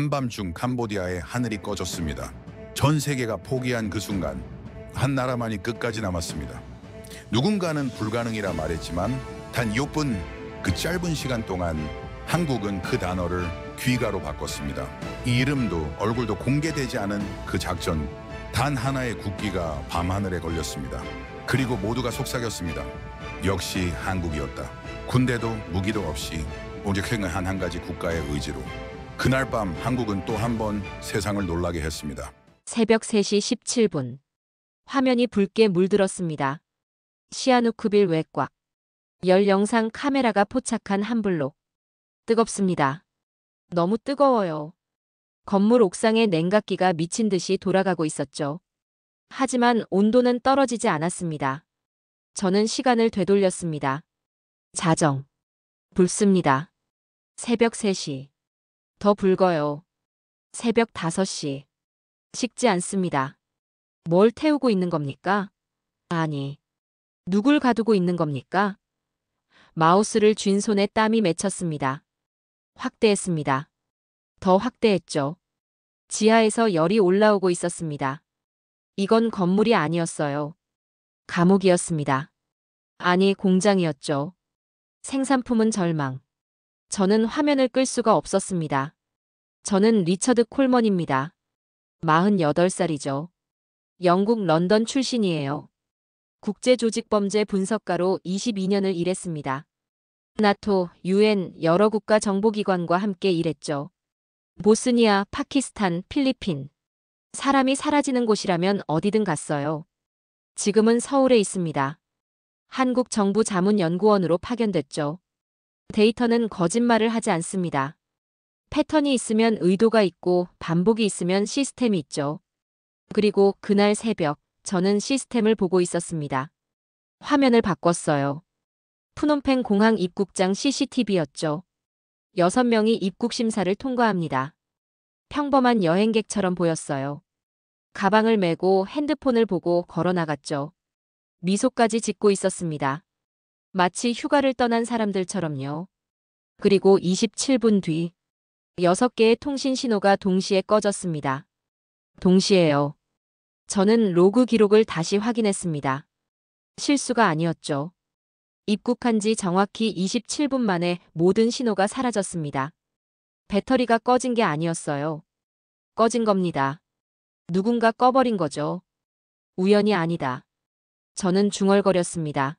한밤중 캄보디아의 하늘이 꺼졌습니다. 전 세계가 포기한 그 순간 한 나라만이 끝까지 남았습니다. 누군가는 불가능이라 말했지만 단 6분 그 짧은 시간 동안 한국은 그 단어를 귀가로 바꿨습니다. 이 이름도 얼굴도 공개되지 않은 그 작전, 단 하나의 국기가 밤하늘에 걸렸습니다. 그리고 모두가 속삭였습니다. 역시 한국이었다. 군대도 무기도 없이 오직 행한 한 가지 국가의 의지로. 그날 밤 한국은 또 한 번 세상을 놀라게 했습니다. 새벽 3시 17분. 화면이 붉게 물들었습니다. 시아누크빌 외곽. 열 영상 카메라가 포착한 한 블록. 뜨겁습니다. 너무 뜨거워요. 건물 옥상의 냉각기가 미친 듯이 돌아가고 있었죠. 하지만 온도는 떨어지지 않았습니다. 저는 시간을 되돌렸습니다. 자정. 붉습니다. 새벽 3시. 더 붉어요. 새벽 5시. 식지 않습니다. 뭘 태우고 있는 겁니까? 아니, 누굴 가두고 있는 겁니까? 마우스를 쥔 손에 땀이 맺혔습니다. 확대했습니다. 더 확대했죠. 지하에서 열이 올라오고 있었습니다. 이건 건물이 아니었어요. 감옥이었습니다. 아니, 공장이었죠. 생산품은 절망. 저는 화면을 끌 수가 없었습니다. 저는 리처드 콜먼입니다. 48살이죠. 영국 런던 출신이에요. 국제조직범죄 분석가로 22년을 일했습니다. 나토, UN, 여러 국가 정보기관과 함께 일했죠. 보스니아, 파키스탄, 필리핀. 사람이 사라지는 곳이라면 어디든 갔어요. 지금은 서울에 있습니다. 한국 정부 자문연구원으로 파견됐죠. 데이터는 거짓말을 하지 않습니다. 패턴이 있으면 의도가 있고 반복이 있으면 시스템이 있죠. 그리고 그날 새벽 저는 시스템을 보고 있었습니다. 화면을 바꿨어요. 푸놈펜 공항 입국장 CCTV였죠. 6명이 입국 심사를 통과합니다. 평범한 여행객처럼 보였어요. 가방을 메고 핸드폰을 보고 걸어 나갔죠. 미소까지 짓고 있었습니다. 마치 휴가를 떠난 사람들처럼요. 그리고 27분 뒤 6개의 통신 신호가 동시에 꺼졌습니다. 동시에요. 저는 로그 기록을 다시 확인했습니다. 실수가 아니었죠. 입국한 지 정확히 27분 만에 모든 신호가 사라졌습니다. 배터리가 꺼진 게 아니었어요. 꺼진 겁니다. 누군가 꺼버린 거죠. 우연이 아니다. 저는 중얼거렸습니다.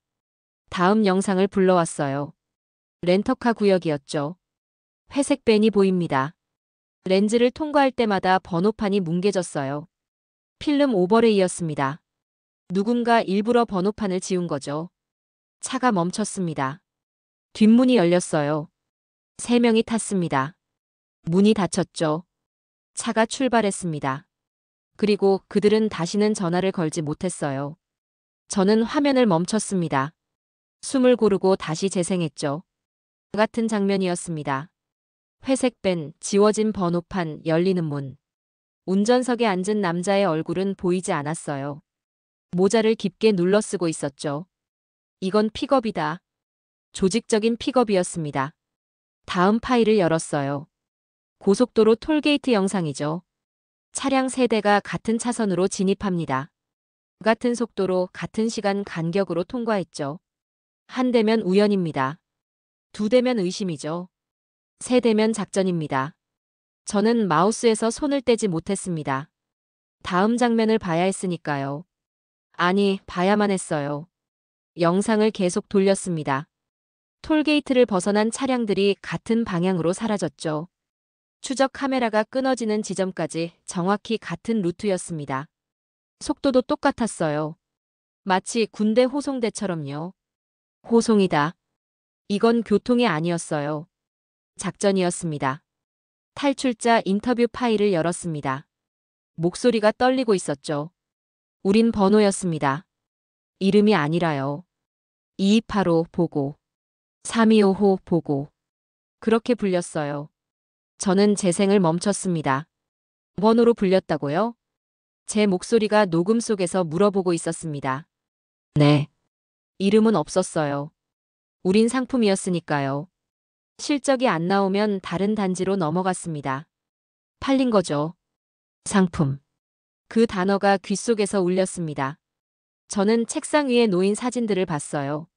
다음 영상을 불러왔어요. 렌터카 구역이었죠. 회색 밴이 보입니다. 렌즈를 통과할 때마다 번호판이 뭉개졌어요. 필름 오버레이였습니다. 누군가 일부러 번호판을 지운 거죠. 차가 멈췄습니다. 뒷문이 열렸어요. 3명이 탔습니다. 문이 닫혔죠. 차가 출발했습니다. 그리고 그들은 다시는 전화를 걸지 못했어요. 저는 화면을 멈췄습니다. 숨을 고르고 다시 재생했죠. 같은 장면이었습니다. 회색 밴, 지워진 번호판, 열리는 문. 운전석에 앉은 남자의 얼굴은 보이지 않았어요. 모자를 깊게 눌러쓰고 있었죠. 이건 픽업이다. 조직적인 픽업이었습니다. 다음 파일을 열었어요. 고속도로 톨게이트 영상이죠. 차량 3대가 같은 차선으로 진입합니다. 같은 속도로 같은 시간 간격으로 통과했죠. 1대면 우연입니다. 2대면 의심이죠. 3대면 작전입니다. 저는 마우스에서 손을 떼지 못했습니다. 다음 장면을 봐야 했으니까요. 아니, 봐야만 했어요. 영상을 계속 돌렸습니다. 톨게이트를 벗어난 차량들이 같은 방향으로 사라졌죠. 추적 카메라가 끊어지는 지점까지 정확히 같은 루트였습니다. 속도도 똑같았어요. 마치 군대 호송대처럼요. 호송이다. 이건 교통이 아니었어요. 작전이었습니다. 탈출자 인터뷰 파일을 열었습니다. 목소리가 떨리고 있었죠. 우린 번호였습니다. 이름이 아니라요. 2285 보고. 3255 보고. 그렇게 불렸어요. 저는 재생을 멈췄습니다. 번호로 불렸다고요? 제 목소리가 녹음 속에서 물어보고 있었습니다. 네. 이름은 없었어요. 우린 상품이었으니까요. 실적이 안 나오면 다른 단지로 넘어갔습니다. 팔린 거죠. 상품. 그 단어가 귓속에서 울렸습니다. 저는 책상 위에 놓인 사진들을 봤어요.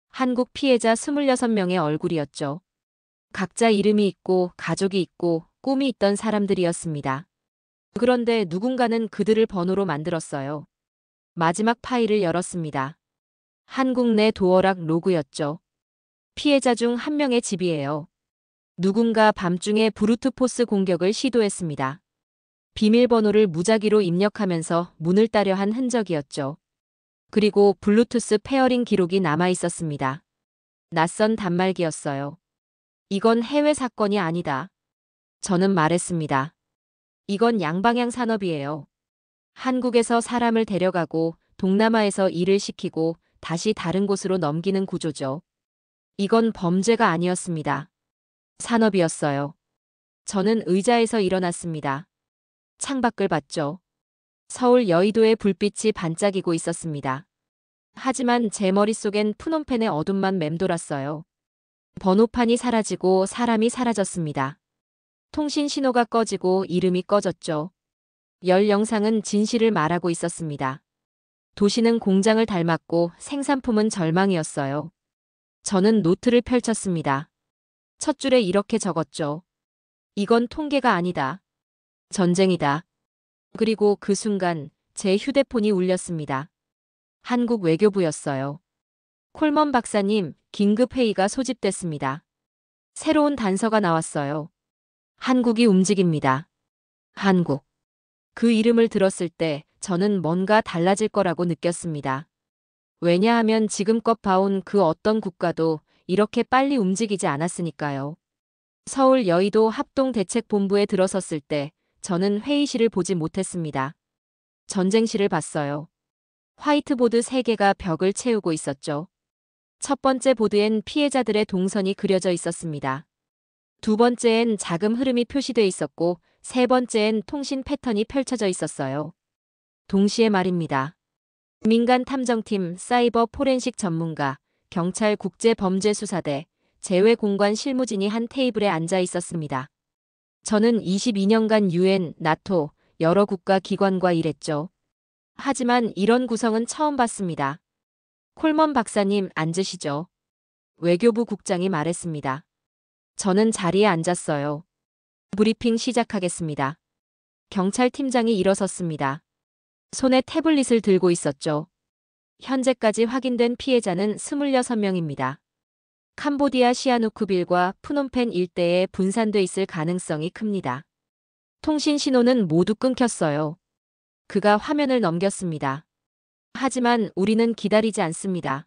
한국 피해자 26명의 얼굴이었죠. 각자 이름이 있고 가족이 있고 꿈이 있던 사람들이었습니다. 그런데 누군가는 그들을 번호로 만들었어요. 마지막 파일을 열었습니다. 한국 내 도어락 로그였죠. 피해자 중 한 명의 집이에요. 누군가 밤중에 브루트포스 공격을 시도했습니다. 비밀번호를 무작위로 입력하면서 문을 따려 한 흔적이었죠. 그리고 블루투스 페어링 기록이 남아 있었습니다. 낯선 단말기였어요. 이건 해외 사건이 아니다. 저는 말했습니다. 이건 양방향 산업이에요. 한국에서 사람을 데려가고 동남아에서 일을 시키고 다시 다른 곳으로 넘기는 구조죠. 이건 범죄가 아니었습니다. 산업이었어요. 저는 의자에서 일어났습니다. 창밖을 봤죠. 서울 여의도의 불빛이 반짝이고 있었습니다. 하지만 제 머릿속엔 프놈펜의 어둠만 맴돌았어요. 번호판이 사라지고 사람이 사라졌습니다. 통신 신호가 꺼지고 이름이 꺼졌죠. 열 영상은 진실을 말하고 있었습니다. 도시는 공장을 닮았고 생산품은 절망이었어요. 저는 노트를 펼쳤습니다. 첫 줄에 이렇게 적었죠. 이건 통계가 아니다. 전쟁이다. 그리고 그 순간 제 휴대폰이 울렸습니다. 한국 외교부였어요. 콜먼 박사님, 긴급회의가 소집됐습니다. 새로운 단서가 나왔어요. 한국이 움직입니다. 한국. 그 이름을 들었을 때 저는 뭔가 달라질 거라고 느꼈습니다. 왜냐하면 지금껏 봐온 그 어떤 국가도 이렇게 빨리 움직이지 않았으니까요. 서울 여의도 합동대책본부에 들어섰을 때 저는 회의실을 보지 못했습니다. 전쟁실을 봤어요. 화이트보드 3개가 벽을 채우고 있었죠. 첫 번째 보드엔 피해자들의 동선이 그려져 있었습니다. 두 번째엔 자금 흐름이 표시돼 있었고 세 번째엔 통신 패턴이 펼쳐져 있었어요. 동시에 말입니다. 민간 탐정팀, 사이버 포렌식 전문가, 경찰 국제범죄수사대, 재외공관 실무진이 한 테이블에 앉아 있었습니다. 저는 22년간 유엔, 나토, 여러 국가 기관과 일했죠. 하지만 이런 구성은 처음 봤습니다. 콜먼 박사님 앉으시죠. 외교부 국장이 말했습니다. 저는 자리에 앉았어요. 브리핑 시작하겠습니다. 경찰팀장이 일어섰습니다. 손에 태블릿을 들고 있었죠. 현재까지 확인된 피해자는 26명입니다. 캄보디아 시아누쿠빌과 푸놈펜 일대에 분산돼 있을 가능성이 큽니다. 통신 신호는 모두 끊겼어요. 그가 화면을 넘겼습니다. 하지만 우리는 기다리지 않습니다.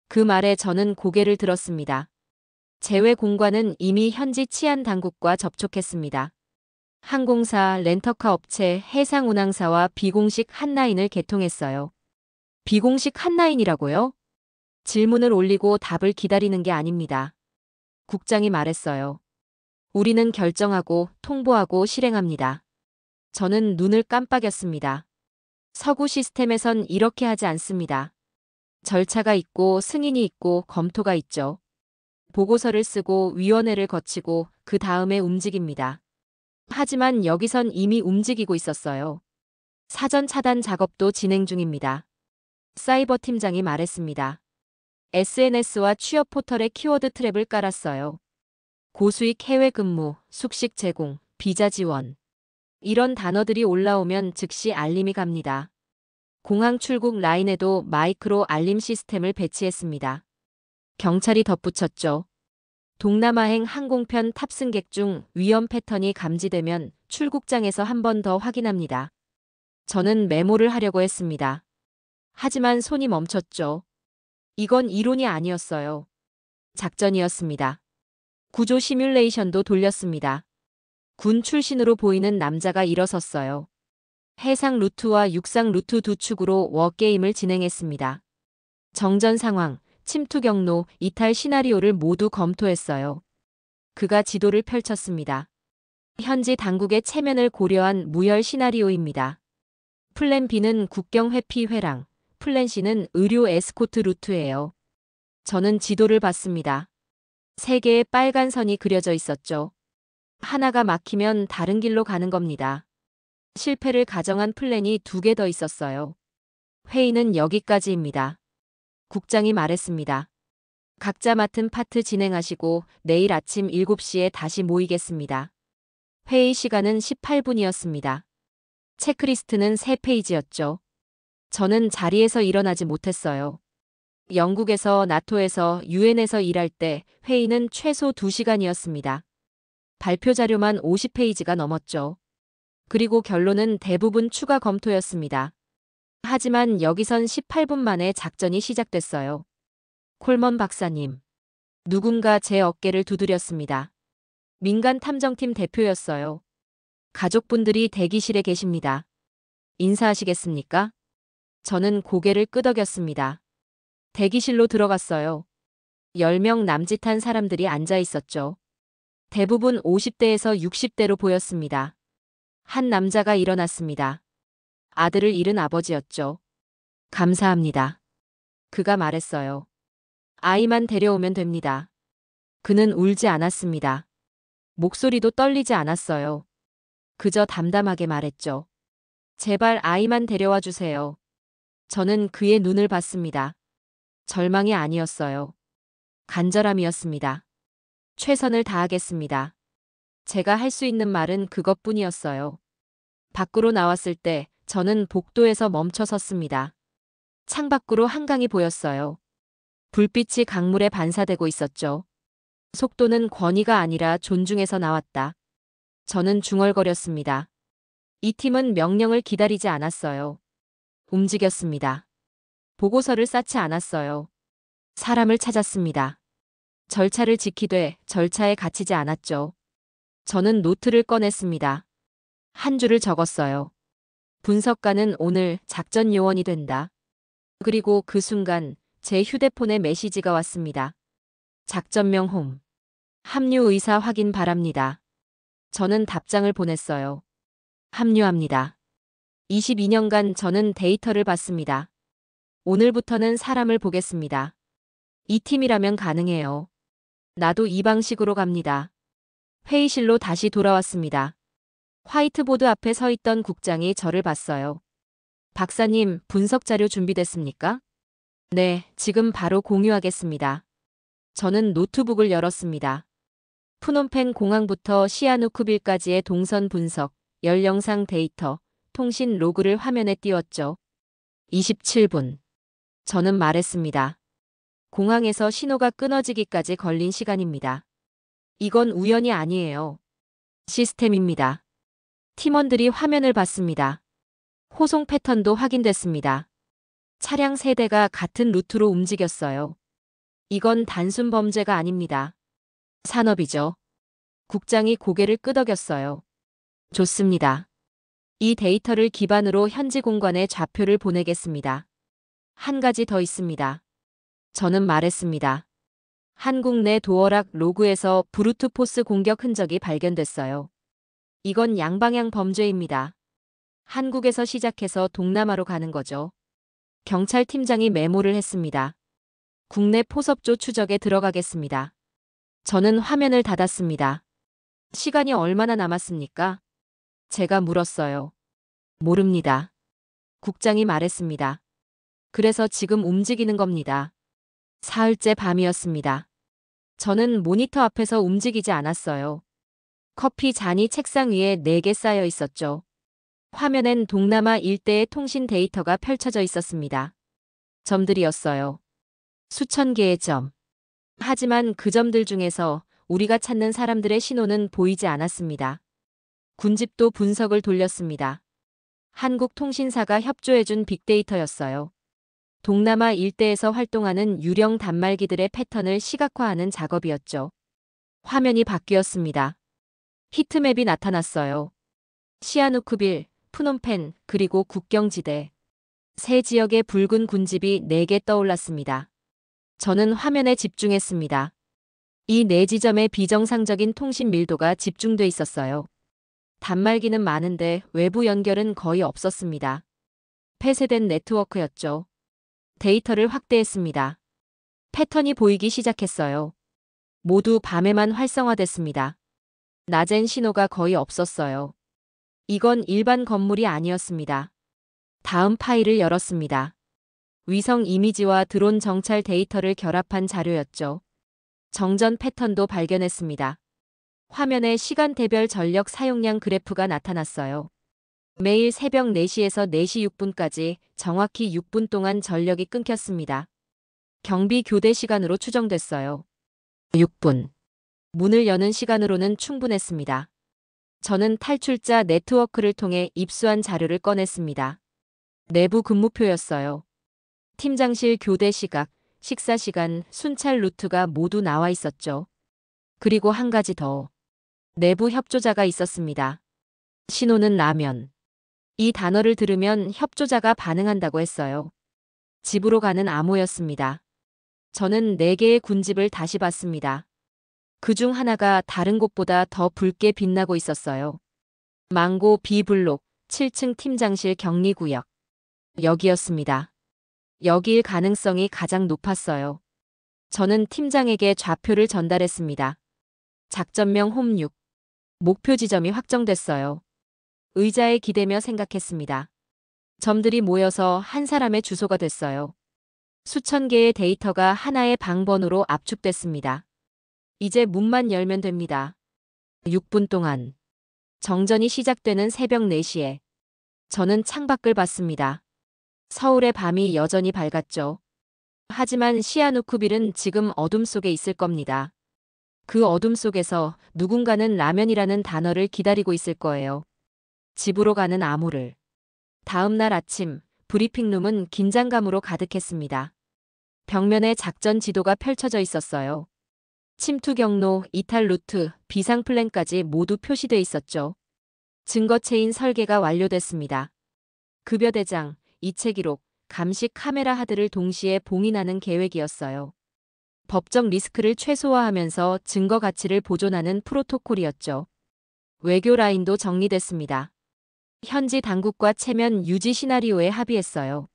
그 말에 저는 고개를 들었습니다. 재외 공관은 이미 현지 치안 당국과 접촉했습니다. 항공사, 렌터카 업체, 해상 운항사와 비공식 핫라인을 개통했어요. 비공식 핫라인이라고요? 질문을 올리고 답을 기다리는 게 아닙니다. 국장이 말했어요. 우리는 결정하고 통보하고 실행합니다. 저는 눈을 깜빡였습니다. 서구 시스템에선 이렇게 하지 않습니다. 절차가 있고 승인이 있고 검토가 있죠. 보고서를 쓰고 위원회를 거치고 그 다음에 움직입니다. 하지만 여기선 이미 움직이고 있었어요. 사전 차단 작업도 진행 중입니다. 사이버 팀장이 말했습니다. SNS와 취업 포털에 키워드 트랩을 깔았어요. 고수익 해외 근무, 숙식 제공, 비자 지원. 이런 단어들이 올라오면 즉시 알림이 갑니다. 공항 출국 라인에도 마이크로 알림 시스템을 배치했습니다. 경찰이 덧붙였죠. 동남아행 항공편 탑승객 중 위험 패턴이 감지되면 출국장에서 한 번 더 확인합니다. 저는 메모를 하려고 했습니다. 하지만 손이 멈췄죠. 이건 이론이 아니었어요. 작전이었습니다. 구조 시뮬레이션도 돌렸습니다. 군 출신으로 보이는 남자가 일어섰어요. 해상 루트와 육상 루트 두 축으로 워게임을 진행했습니다. 정전 상황, 침투 경로, 이탈 시나리오를 모두 검토했어요. 그가 지도를 펼쳤습니다. 현지 당국의 체면을 고려한 무혈 시나리오입니다. 플랜 B는 국경 회피 회랑, 플랜 C는 의료 에스코트 루트예요. 저는 지도를 봤습니다. 3개의 빨간 선이 그려져 있었죠. 하나가 막히면 다른 길로 가는 겁니다. 실패를 가정한 플랜이 2개 더 있었어요. 회의는 여기까지입니다. 국장이 말했습니다. 각자 맡은 파트 진행하시고 내일 아침 7시에 다시 모이겠습니다. 회의 시간은 18분이었습니다. 체크리스트는 3페이지였죠. 저는 자리에서 일어나지 못했어요. 영국에서, 나토에서, 유엔에서 일할 때 회의는 최소 2시간이었습니다. 발표 자료만 50페이지가 넘었죠. 그리고 결론은 대부분 추가 검토였습니다. 하지만 여기선 18분 만에 작전이 시작됐어요. 콜먼 박사님. 누군가 제 어깨를 두드렸습니다. 민간 탐정팀 대표였어요. 가족분들이 대기실에 계십니다. 인사하시겠습니까? 저는 고개를 끄덕였습니다. 대기실로 들어갔어요. 10명 남짓한 사람들이 앉아 있었죠. 대부분 50대에서 60대로 보였습니다. 한 남자가 일어났습니다. 아들을 잃은 아버지였죠. 감사합니다. 그가 말했어요. 아이만 데려오면 됩니다. 그는 울지 않았습니다. 목소리도 떨리지 않았어요. 그저 담담하게 말했죠. 제발 아이만 데려와 주세요. 저는 그의 눈을 봤습니다. 절망이 아니었어요. 간절함이었습니다. 최선을 다하겠습니다. 제가 할 수 있는 말은 그것뿐이었어요. 밖으로 나왔을 때 저는 복도에서 멈춰 섰습니다. 창밖으로 한강이 보였어요. 불빛이 강물에 반사되고 있었죠. 속도는 권위가 아니라 존중에서 나왔다. 저는 중얼거렸습니다. 이 팀은 명령을 기다리지 않았어요. 움직였습니다. 보고서를 쌓지 않았어요. 사람을 찾았습니다. 절차를 지키되 절차에 갇히지 않았죠. 저는 노트를 꺼냈습니다. 한 줄을 적었어요. 분석가는 오늘 작전 요원이 된다. 그리고 그 순간 제 휴대폰에 메시지가 왔습니다. 작전명 홈. 합류 의사 확인 바랍니다. 저는 답장을 보냈어요. 합류합니다. 22년간 저는 데이터를 봤습니다. 오늘부터는 사람을 보겠습니다. 이 팀이라면 가능해요. 나도 이 방식으로 갑니다. 회의실로 다시 돌아왔습니다. 화이트보드 앞에 서 있던 국장이 저를 봤어요. 박사님, 분석 자료 준비됐습니까? 네, 지금 바로 공유하겠습니다. 저는 노트북을 열었습니다. 푸놈펜 공항부터 시아누쿠빌까지의 동선 분석, 열 영상 데이터, 통신 로그를 화면에 띄웠죠. 27분. 저는 말했습니다. 공항에서 신호가 끊어지기까지 걸린 시간입니다. 이건 우연이 아니에요. 시스템입니다. 팀원들이 화면을 봤습니다. 호송 패턴도 확인됐습니다. 차량 3대가 같은 루트로 움직였어요. 이건 단순 범죄가 아닙니다. 산업이죠. 국장이 고개를 끄덕였어요. 좋습니다. 이 데이터를 기반으로 현지 공관에 좌표를 보내겠습니다. 한 가지 더 있습니다. 저는 말했습니다. 한국 내 도어락 로그에서 브루트포스 공격 흔적이 발견됐어요. 이건 양방향 범죄입니다. 한국에서 시작해서 동남아로 가는 거죠. 경찰팀장이 메모를 했습니다. 국내 포섭조 추적에 들어가겠습니다. 저는 화면을 닫았습니다. 시간이 얼마나 남았습니까? 제가 물었어요. 모릅니다. 국장이 말했습니다. 그래서 지금 움직이는 겁니다. 사흘째 밤이었습니다. 저는 모니터 앞에서 움직이지 않았어요. 커피 잔이 책상 위에 4개 쌓여 있었죠. 화면엔 동남아 일대의 통신 데이터가 펼쳐져 있었습니다. 점들이었어요. 수천 개의 점. 하지만 그 점들 중에서 우리가 찾는 사람들의 신호는 보이지 않았습니다. 군집도 분석을 돌렸습니다. 한국통신사가 협조해준 빅데이터였어요. 동남아 일대에서 활동하는 유령 단말기들의 패턴을 시각화하는 작업이었죠. 화면이 바뀌었습니다. 히트맵이 나타났어요. 시아누쿠빌, 푸놈펜, 그리고 국경지대. 세 지역의 붉은 군집이 4개 떠올랐습니다. 저는 화면에 집중했습니다. 이 4지점의 비정상적인 통신 밀도가 집중돼 있었어요. 단말기는 많은데 외부 연결은 거의 없었습니다. 폐쇄된 네트워크였죠. 데이터를 확대했습니다. 패턴이 보이기 시작했어요. 모두 밤에만 활성화됐습니다. 낮엔 신호가 거의 없었어요. 이건 일반 건물이 아니었습니다. 다음 파일을 열었습니다. 위성 이미지와 드론 정찰 데이터를 결합한 자료였죠. 정전 패턴도 발견했습니다. 화면에 시간대별 전력 사용량 그래프가 나타났어요. 매일 새벽 4시에서 4시 6분까지 정확히 6분 동안 전력이 끊겼습니다. 경비 교대 시간으로 추정됐어요. 6분. 문을 여는 시간으로는 충분했습니다. 저는 탈출자 네트워크를 통해 입수한 자료를 꺼냈습니다. 내부 근무표였어요. 팀장실 교대 시각, 식사 시간, 순찰 루트가 모두 나와 있었죠. 그리고 한 가지 더. 내부 협조자가 있었습니다. 신호는 라면. 이 단어를 들으면 협조자가 반응한다고 했어요. 집으로 가는 암호였습니다. 저는 4개의 군집을 다시 봤습니다. 그중 하나가 다른 곳보다 더 붉게 빛나고 있었어요. 망고 B블록 7층 팀장실 격리구역. 여기였습니다. 여기일 가능성이 가장 높았어요. 저는 팀장에게 좌표를 전달했습니다. 작전명 홈6. 목표 지점이 확정됐어요. 의자에 기대며 생각했습니다. 점들이 모여서 한 사람의 주소가 됐어요. 수천 개의 데이터가 하나의 방번호로 압축됐습니다. 이제 문만 열면 됩니다. 6분 동안. 정전이 시작되는 새벽 4시에. 저는 창밖을 봤습니다. 서울의 밤이 여전히 밝았죠. 하지만 시아누쿠빌은 지금 어둠 속에 있을 겁니다. 그 어둠 속에서 누군가는 라면이라는 단어를 기다리고 있을 거예요. 집으로 가는 암호를. 다음 날 아침, 브리핑룸은 긴장감으로 가득했습니다. 벽면에 작전 지도가 펼쳐져 있었어요. 침투 경로, 이탈 루트, 비상 플랜까지 모두 표시돼 있었죠. 증거체인 설계가 완료됐습니다. 급여 대장, 이체 기록, 감시 카메라 하드를 동시에 봉인하는 계획이었어요. 법적 리스크를 최소화하면서 증거 가치를 보존하는 프로토콜이었죠. 외교 라인도 정리됐습니다. 현지 당국과 체면 유지 시나리오에 합의했어요.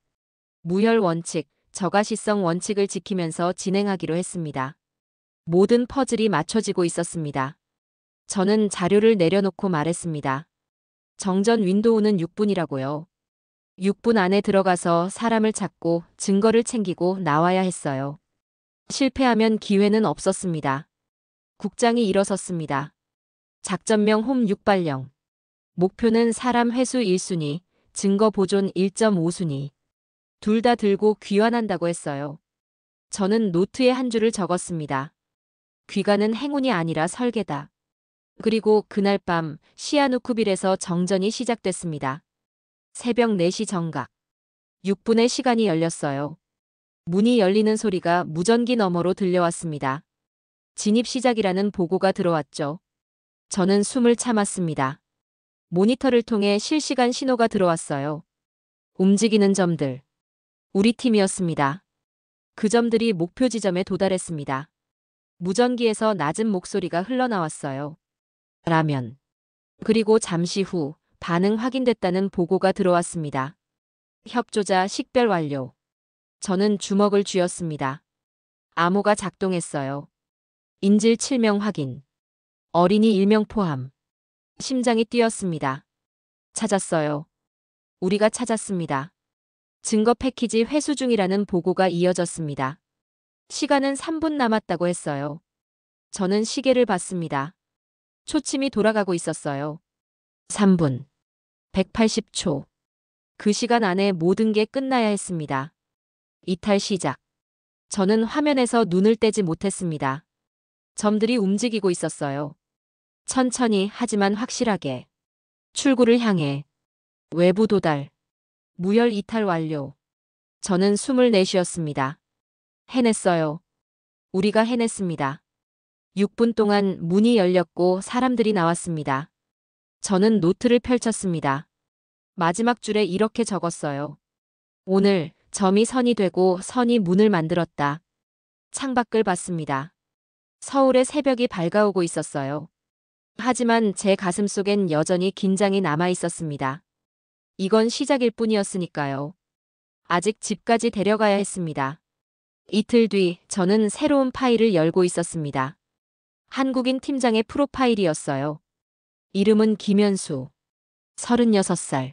무혈 원칙, 저가시성 원칙을 지키면서 진행하기로 했습니다. 모든 퍼즐이 맞춰지고 있었습니다. 저는 자료를 내려놓고 말했습니다. 정전 윈도우는 6분이라고요. 6분 안에 들어가서 사람을 찾고 증거를 챙기고 나와야 했어요. 실패하면 기회는 없었습니다. 국장이 일어섰습니다. 작전명 홈 6발령. 목표는 사람 회수 1순위, 증거 보존 1.5순위. 둘 다 들고 귀환한다고 했어요. 저는 노트에 한 줄을 적었습니다. 귀가는 행운이 아니라 설계다. 그리고 그날 밤 시아누쿠빌에서 정전이 시작됐습니다. 새벽 4시 정각. 6분의 시간이 열렸어요. 문이 열리는 소리가 무전기 너머로 들려왔습니다. 진입 시작이라는 보고가 들어왔죠. 저는 숨을 참았습니다. 모니터를 통해 실시간 신호가 들어왔어요. 움직이는 점들. 우리 팀이었습니다. 그 점들이 목표 지점에 도달했습니다. 무전기에서 낮은 목소리가 흘러나왔어요. 라면. 그리고 잠시 후 반응 확인됐다는 보고가 들어왔습니다. 협조자 식별 완료. 저는 주먹을 쥐었습니다. 암호가 작동했어요. 인질 7명 확인. 어린이 1명 포함. 심장이 뛰었습니다. 찾았어요. 우리가 찾았습니다. 증거 패키지 회수 중이라는 보고가 이어졌습니다. 시간은 3분 남았다고 했어요. 저는 시계를 봤습니다. 초침이 돌아가고 있었어요. 3분. 180초. 그 시간 안에 모든 게 끝나야 했습니다. 이탈 시작. 저는 화면에서 눈을 떼지 못했습니다. 점들이 움직이고 있었어요. 천천히 하지만 확실하게. 출구를 향해. 외부 도달. 무혈 이탈 완료. 저는 숨을 내쉬었습니다. 해냈어요. 우리가 해냈습니다. 6분 동안 문이 열렸고 사람들이 나왔습니다. 저는 노트를 펼쳤습니다. 마지막 줄에 이렇게 적었어요. 오늘 점이 선이 되고 선이 문을 만들었다. 창밖을 봤습니다. 서울의 새벽이 밝아오고 있었어요. 하지만 제 가슴 속엔 여전히 긴장이 남아 있었습니다. 이건 시작일 뿐이었으니까요. 아직 집까지 데려가야 했습니다. 이틀 뒤 저는 새로운 파일을 열고 있었습니다. 한국인 팀장의 프로파일이었어요. 이름은 김현수. 36살.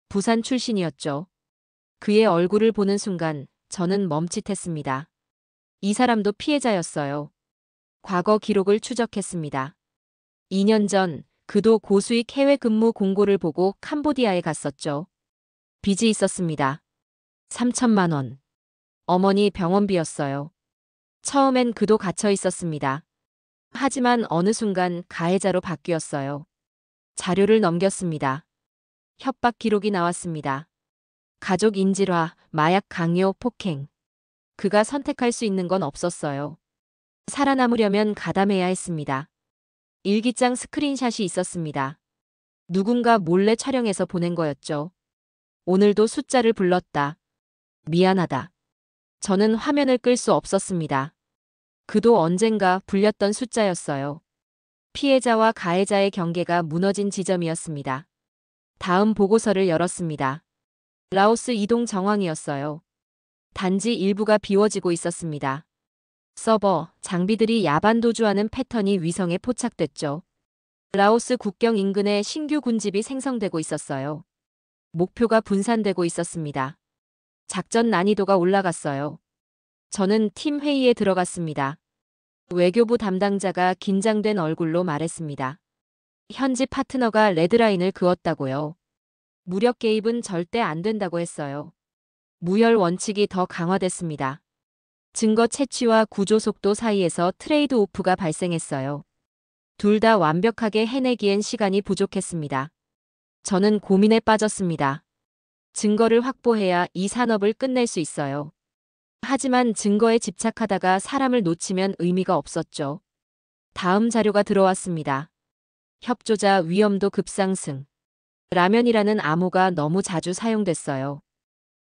부산 출신이었죠. 그의 얼굴을 보는 순간 저는 멈칫했습니다. 이 사람도 피해자였어요. 과거 기록을 추적했습니다. 2년 전 그도 고수익 해외 근무 공고를 보고 캄보디아에 갔었죠. 빚이 있었습니다. 3천만 원. 어머니 병원비였어요. 처음엔 그도 갇혀 있었습니다. 하지만 어느 순간 가해자로 바뀌었어요. 자료를 넘겼습니다. 협박 기록이 나왔습니다. 가족 인질화, 마약 강요, 폭행. 그가 선택할 수 있는 건 없었어요. 살아남으려면 가담해야 했습니다. 일기장 스크린샷이 있었습니다. 누군가 몰래 촬영해서 보낸 거였죠. 오늘도 숫자를 불렀다. 미안하다. 저는 화면을 끌 수 없었습니다. 그도 언젠가 불렸던 숫자였어요. 피해자와 가해자의 경계가 무너진 지점이었습니다. 다음 보고서를 열었습니다. 라오스 이동 정황이었어요. 단지 일부가 비워지고 있었습니다. 서버, 장비들이 야반 도주하는 패턴이 위성에 포착됐죠. 라오스 국경 인근에 신규 군집이 생성되고 있었어요. 목표가 분산되고 있었습니다. 작전 난이도가 올라갔어요. 저는 팀 회의에 들어갔습니다. 외교부 담당자가 긴장된 얼굴로 말했습니다. 현지 파트너가 레드라인을 그었다고요. 무력 개입은 절대 안 된다고 했어요. 무혈 원칙이 더 강화됐습니다. 증거 채취와 구조 속도 사이에서 트레이드 오프가 발생했어요. 둘 다 완벽하게 해내기엔 시간이 부족했습니다. 저는 고민에 빠졌습니다. 증거를 확보해야 이 산업을 끝낼 수 있어요. 하지만 증거에 집착하다가 사람을 놓치면 의미가 없었죠. 다음 자료가 들어왔습니다. 협조자 위험도 급상승. 라면이라는 암호가 너무 자주 사용됐어요.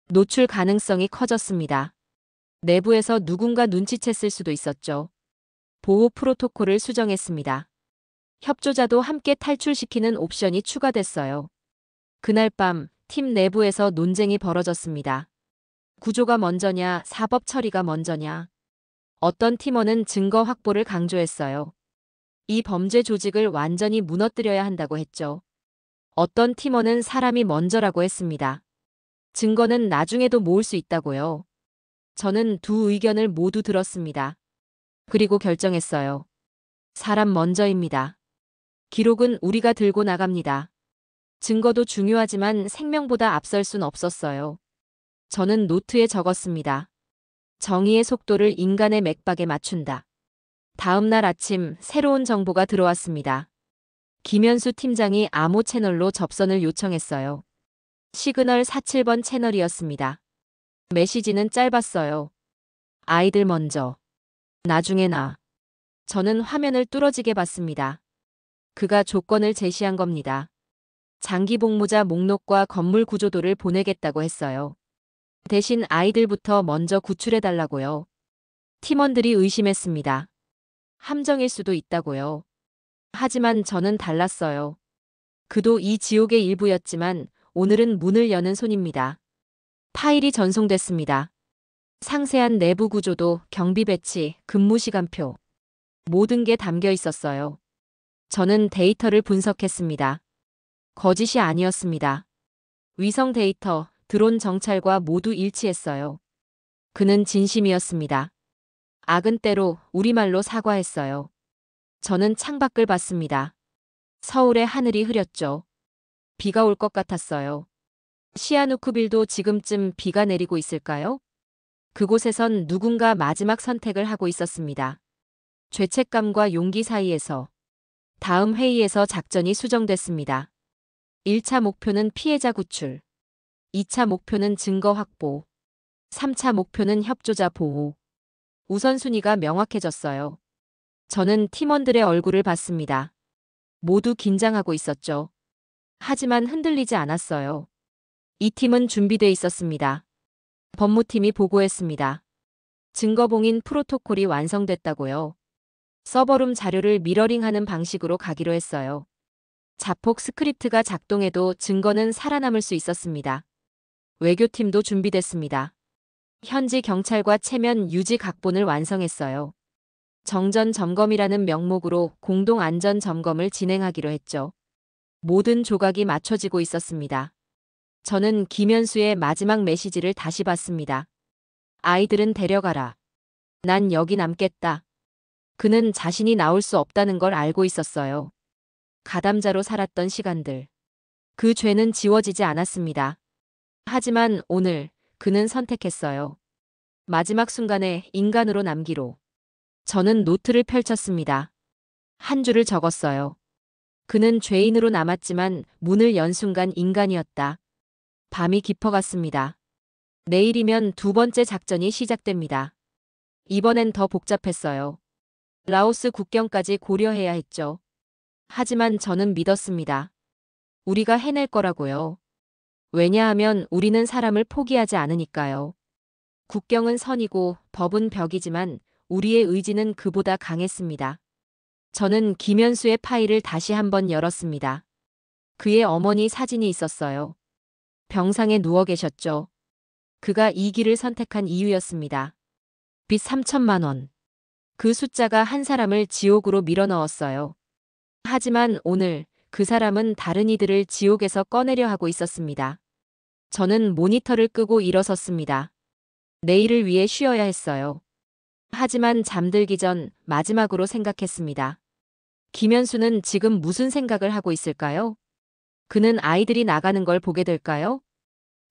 노출 가능성이 커졌습니다. 내부에서 누군가 눈치챘을 수도 있었죠. 보호 프로토콜을 수정했습니다. 협조자도 함께 탈출시키는 옵션이 추가됐어요. 그날 밤 팀 내부에서 논쟁이 벌어졌습니다. 구조가 먼저냐, 사법 처리가 먼저냐. 어떤 팀원은 증거 확보를 강조했어요. 이 범죄 조직을 완전히 무너뜨려야 한다고 했죠. 어떤 팀원은 사람이 먼저라고 했습니다. 증거는 나중에도 모을 수 있다고요. 저는 두 의견을 모두 들었습니다. 그리고 결정했어요. 사람 먼저입니다. 기록은 우리가 들고 나갑니다. 증거도 중요하지만 생명보다 앞설 순 없었어요. 저는 노트에 적었습니다. 정의의 속도를 인간의 맥박에 맞춘다. 다음 날 아침 새로운 정보가 들어왔습니다. 김현수 팀장이 암호 채널로 접선을 요청했어요. 시그널 47번 채널이었습니다. 메시지는 짧았어요. 아이들 먼저. 나중에 나. 저는 화면을 뚫어지게 봤습니다. 그가 조건을 제시한 겁니다. 장기 복무자 목록과 건물 구조도를 보내겠다고 했어요. 대신 아이들부터 먼저 구출해달라고요. 팀원들이 의심했습니다. 함정일 수도 있다고요. 하지만 저는 달랐어요. 그도 이 지옥의 일부였지만 오늘은 문을 여는 손입니다. 파일이 전송됐습니다. 상세한 내부 구조도, 경비 배치, 근무 시간표. 모든 게 담겨 있었어요. 저는 데이터를 분석했습니다. 거짓이 아니었습니다. 위성 데이터, 드론 정찰과 모두 일치했어요. 그는 진심이었습니다. 악은 때로 우리말로 사과했어요. 저는 창밖을 봤습니다. 서울의 하늘이 흐렸죠. 비가 올 것 같았어요. 시아누쿠빌도 지금쯤 비가 내리고 있을까요? 그곳에선 누군가 마지막 선택을 하고 있었습니다. 죄책감과 용기 사이에서. 다음 회의에서 작전이 수정됐습니다. 1차 목표는 피해자 구출. 2차 목표는 증거 확보. 3차 목표는 협조자 보호. 우선순위가 명확해졌어요. 저는 팀원들의 얼굴을 봤습니다. 모두 긴장하고 있었죠. 하지만 흔들리지 않았어요. 이 팀은 준비돼 있었습니다. 법무팀이 보고했습니다. 증거봉인 프로토콜이 완성됐다고요. 서버룸 자료를 미러링하는 방식으로 가기로 했어요. 자폭 스크립트가 작동해도 증거는 살아남을 수 있었습니다. 외교팀도 준비됐습니다. 현지 경찰과 체면 유지 각본을 완성했어요. 정전 점검이라는 명목으로 공동 안전 점검을 진행하기로 했죠. 모든 조각이 맞춰지고 있었습니다. 저는 김현수의 마지막 메시지를 다시 봤습니다. 아이들은 데려가라. 난 여기 남겠다. 그는 자신이 나올 수 없다는 걸 알고 있었어요. 가담자로 살았던 시간들. 그 죄는 지워지지 않았습니다. 하지만 오늘 그는 선택했어요. 마지막 순간에 인간으로 남기로. 저는 노트를 펼쳤습니다. 한 줄을 적었어요. 그는 죄인으로 남았지만 문을 연 순간 인간이었다. 밤이 깊어갔습니다. 내일이면 두 번째 작전이 시작됩니다. 이번엔 더 복잡했어요. 라오스 국경까지 고려해야 했죠. 하지만 저는 믿었습니다. 우리가 해낼 거라고요. 왜냐하면 우리는 사람을 포기하지 않으니까요. 국경은 선이고 법은 벽이지만 우리의 의지는 그보다 강했습니다. 저는 김현수의 파일을 다시 한번 열었습니다. 그의 어머니 사진이 있었어요. 병상에 누워 계셨죠. 그가 이 길을 선택한 이유였습니다. 빚 3천만 원. 그 숫자가 한 사람을 지옥으로 밀어넣었어요. 하지만 오늘 그 사람은 다른 이들을 지옥에서 꺼내려 하고 있었습니다. 저는 모니터를 끄고 일어섰습니다. 내일을 위해 쉬어야 했어요. 하지만 잠들기 전 마지막으로 생각했습니다. 김현수는 지금 무슨 생각을 하고 있을까요? 그는 아이들이 나가는 걸 보게 될까요?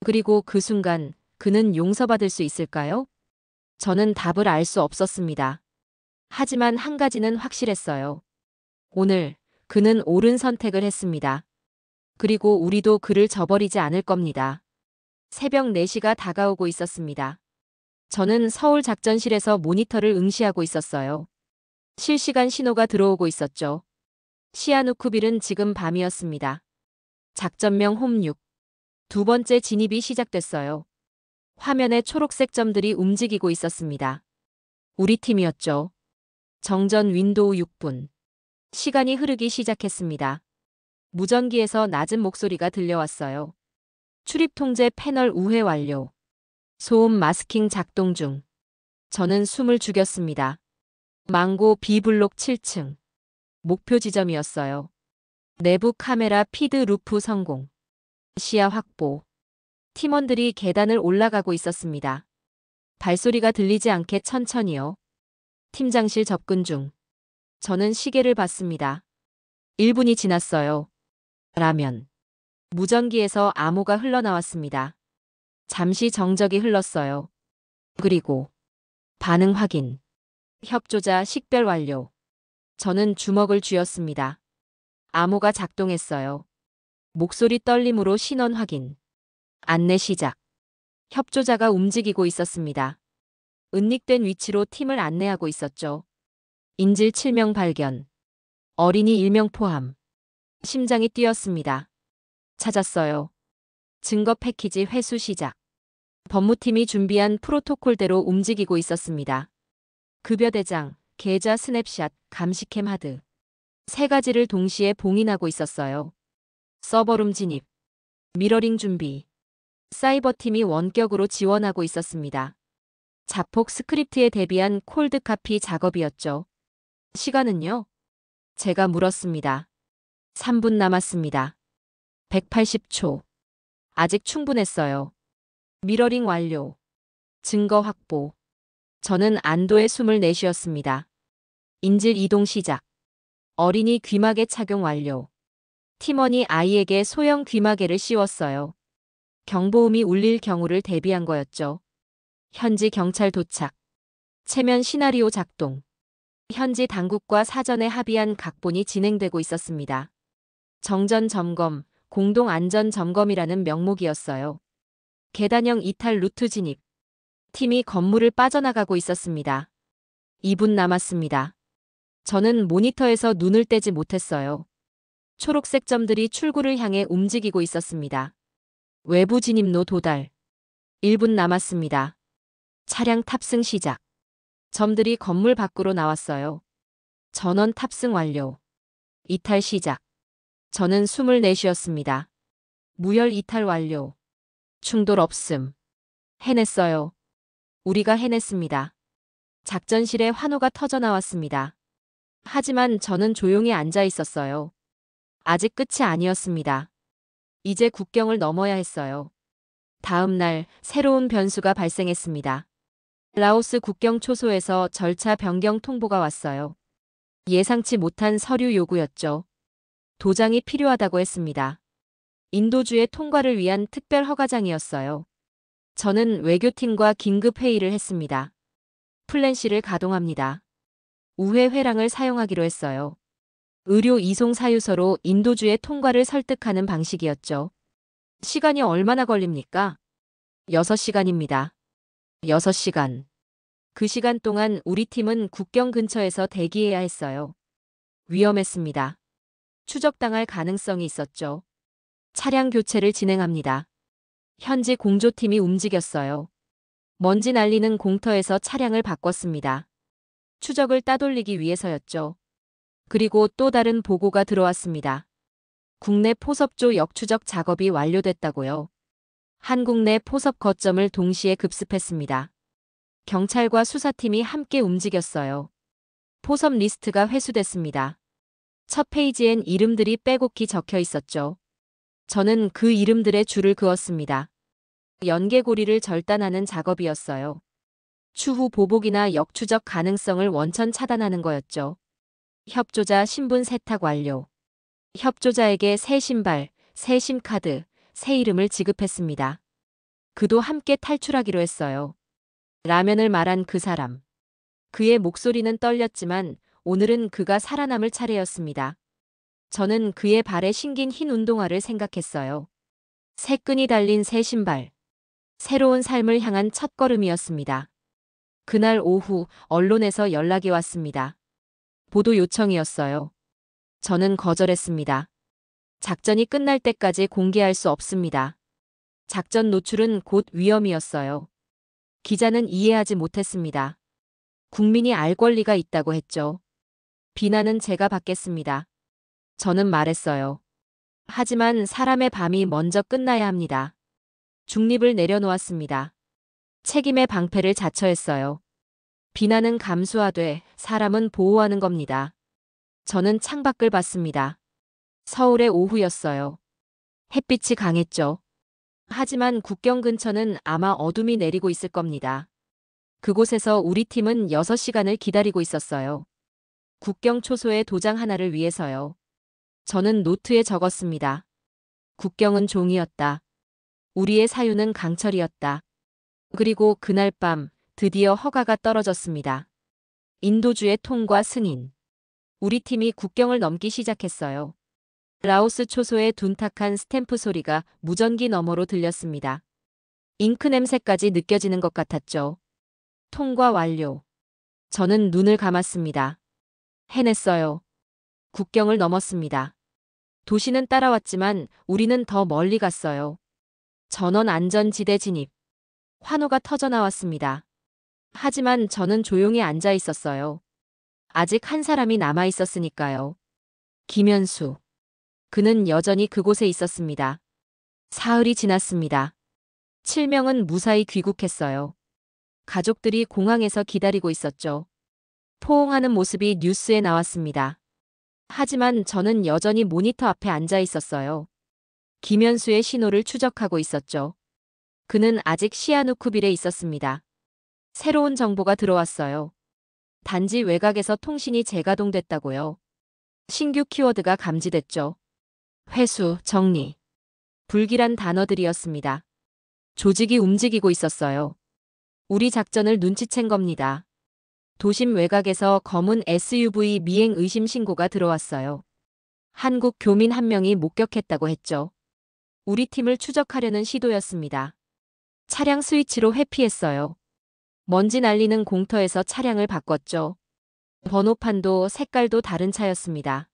그리고 그 순간 그는 용서받을 수 있을까요? 저는 답을 알 수 없었습니다. 하지만 한 가지는 확실했어요. 오늘 그는 옳은 선택을 했습니다. 그리고 우리도 그를 저버리지 않을 겁니다. 새벽 4시가 다가오고 있었습니다. 저는 서울 작전실에서 모니터를 응시하고 있었어요. 실시간 신호가 들어오고 있었죠. 시아누쿠빌은 지금 밤이었습니다. 작전명 홈6. 두 번째 진입이 시작됐어요. 화면에 초록색 점들이 움직이고 있었습니다. 우리 팀이었죠. 정전 윈도우 6분. 시간이 흐르기 시작했습니다. 무전기에서 낮은 목소리가 들려왔어요. 출입 통제 패널 우회 완료. 소음 마스킹 작동 중. 저는 숨을 죽였습니다. 망고 B블록 7층. 목표 지점이었어요. 내부 카메라 피드 루프 성공. 시야 확보. 팀원들이 계단을 올라가고 있었습니다. 발소리가 들리지 않게 천천히요. 팀장실 접근 중. 저는 시계를 봤습니다. 1분이 지났어요. 라면. 무전기에서 암호가 흘러나왔습니다. 잠시 정적이 흘렀어요. 그리고 반응 확인. 협조자 식별 완료. 저는 주먹을 쥐었습니다. 암호가 작동했어요. 목소리 떨림으로 신원 확인. 안내 시작. 협조자가 움직이고 있었습니다. 은닉된 위치로 팀을 안내하고 있었죠. 인질 7명 발견. 어린이 1명 포함. 심장이 뛰었습니다. 찾았어요. 증거 패키지 회수 시작. 법무팀이 준비한 프로토콜대로 움직이고 있었습니다. 급여 대장, 계좌 스냅샷, 감시캠 하드. 세 가지를 동시에 봉인하고 있었어요. 서버룸 진입. 미러링 준비. 사이버팀이 원격으로 지원하고 있었습니다. 자폭 스크립트에 대비한 콜드 카피 작업이었죠. 시간은요? 제가 물었습니다. 3분 남았습니다. 180초. 아직 충분했어요. 미러링 완료. 증거 확보. 저는 안도의 숨을 내쉬었습니다. 인질 이동 시작. 어린이 귀마개 착용 완료. 팀원이 아이에게 소형 귀마개를 씌웠어요. 경보음이 울릴 경우를 대비한 거였죠. 현지 경찰 도착. 체면 시나리오 작동. 현지 당국과 사전에 합의한 각본이 진행되고 있었습니다. 정전 점검, 공동 안전 점검이라는 명목이었어요. 계단형 이탈 루트 진입. 팀이 건물을 빠져나가고 있었습니다. 2분 남았습니다. 저는 모니터에서 눈을 떼지 못했어요. 초록색 점들이 출구를 향해 움직이고 있었습니다. 외부 진입로 도달. 1분 남았습니다. 차량 탑승 시작. 점들이 건물 밖으로 나왔어요. 전원 탑승 완료. 이탈 시작. 저는 숨을 내쉬었습니다. 무혈 이탈 완료. 충돌 없음. 해냈어요. 우리가 해냈습니다. 작전실에 환호가 터져 나왔습니다. 하지만 저는 조용히 앉아 있었어요. 아직 끝이 아니었습니다. 이제 국경을 넘어야 했어요. 다음 날 새로운 변수가 발생했습니다. 라오스 국경 초소에서 절차 변경 통보가 왔어요. 예상치 못한 서류 요구였죠. 도장이 필요하다고 했습니다. 인도주의 통과를 위한 특별 허가장이었어요. 저는 외교팀과 긴급 회의를 했습니다. 플랜 C를 가동합니다. 우회 회랑을 사용하기로 했어요. 의료 이송 사유서로 인도주의 통과를 설득하는 방식이었죠. 시간이 얼마나 걸립니까? 6시간입니다. 6시간. 그 시간 동안 우리 팀은 국경 근처에서 대기해야 했어요. 위험했습니다. 추적당할 가능성이 있었죠. 차량 교체를 진행합니다. 현지 공조팀이 움직였어요. 먼지 날리는 공터에서 차량을 바꿨습니다. 추적을 따돌리기 위해서였죠. 그리고 또 다른 보고가 들어왔습니다. 국내 포섭조 역추적 작업이 완료됐다고요. 한국 내 포섭 거점을 동시에 급습했습니다. 경찰과 수사팀이 함께 움직였어요. 포섭 리스트가 회수됐습니다. 첫 페이지엔 이름들이 빼곡히 적혀 있었죠. 저는 그 이름들의 줄을 그었습니다. 연계고리를 절단하는 작업이었어요. 추후 보복이나 역추적 가능성을 원천 차단하는 거였죠. 협조자 신분 세탁 완료. 협조자에게 새 신발, 새 심카드, 새 이름을 지급했습니다. 그도 함께 탈출하기로 했어요. 라면을 말한 그 사람. 그의 목소리는 떨렸지만 오늘은 그가 살아남을 차례였습니다. 저는 그의 발에 신긴 흰 운동화를 생각했어요. 새 끈이 달린 새 신발. 새로운 삶을 향한 첫걸음이었습니다. 그날 오후 언론에서 연락이 왔습니다. 보도 요청이었어요. 저는 거절했습니다. 작전이 끝날 때까지 공개할 수 없습니다. 작전 노출은 곧 위험이었어요. 기자는 이해하지 못했습니다. 국민이 알 권리가 있다고 했죠. 비난은 제가 받겠습니다. 저는 말했어요. 하지만 사람의 밤이 먼저 끝나야 합니다. 중립을 내려놓았습니다. 책임의 방패를 자처했어요. 비난은 감수하되 사람은 보호하는 겁니다. 저는 창밖을 봤습니다. 서울의 오후였어요. 햇빛이 강했죠. 하지만 국경 근처는 아마 어둠이 내리고 있을 겁니다. 그곳에서 우리 팀은 6시간을 기다리고 있었어요. 국경 초소의 도장 하나를 위해서요. 저는 노트에 적었습니다. 국경은 종이었다. 우리의 사유는 강철이었다. 그리고 그날 밤 드디어 허가가 떨어졌습니다. 인도주의 통과 승인. 우리 팀이 국경을 넘기 시작했어요. 라오스 초소의 둔탁한 스탬프 소리가 무전기 너머로 들렸습니다. 잉크 냄새까지 느껴지는 것 같았죠. 통과 완료. 저는 눈을 감았습니다. 해냈어요. 국경을 넘었습니다. 도시는 따라왔지만 우리는 더 멀리 갔어요. 전원 안전지대 진입. 환호가 터져 나왔습니다. 하지만 저는 조용히 앉아 있었어요. 아직 한 사람이 남아 있었으니까요. 김현수. 그는 여전히 그곳에 있었습니다. 사흘이 지났습니다. 7명은 무사히 귀국했어요. 가족들이 공항에서 기다리고 있었죠. 포옹하는 모습이 뉴스에 나왔습니다. 하지만 저는 여전히 모니터 앞에 앉아 있었어요. 김현수의 신호를 추적하고 있었죠. 그는 아직 시아누쿠빌에 있었습니다. 새로운 정보가 들어왔어요. 단지 외곽에서 통신이 재가동됐다고요. 신규 키워드가 감지됐죠. 회수, 정리. 불길한 단어들이었습니다. 조직이 움직이고 있었어요. 우리 작전을 눈치챈 겁니다. 도심 외곽에서 검은 SUV 미행 의심 신고가 들어왔어요. 한국 교민 한 명이 목격했다고 했죠. 우리 팀을 추적하려는 시도였습니다. 차량 스위치로 회피했어요. 먼지 날리는 공터에서 차량을 바꿨죠. 번호판도 색깔도 다른 차였습니다.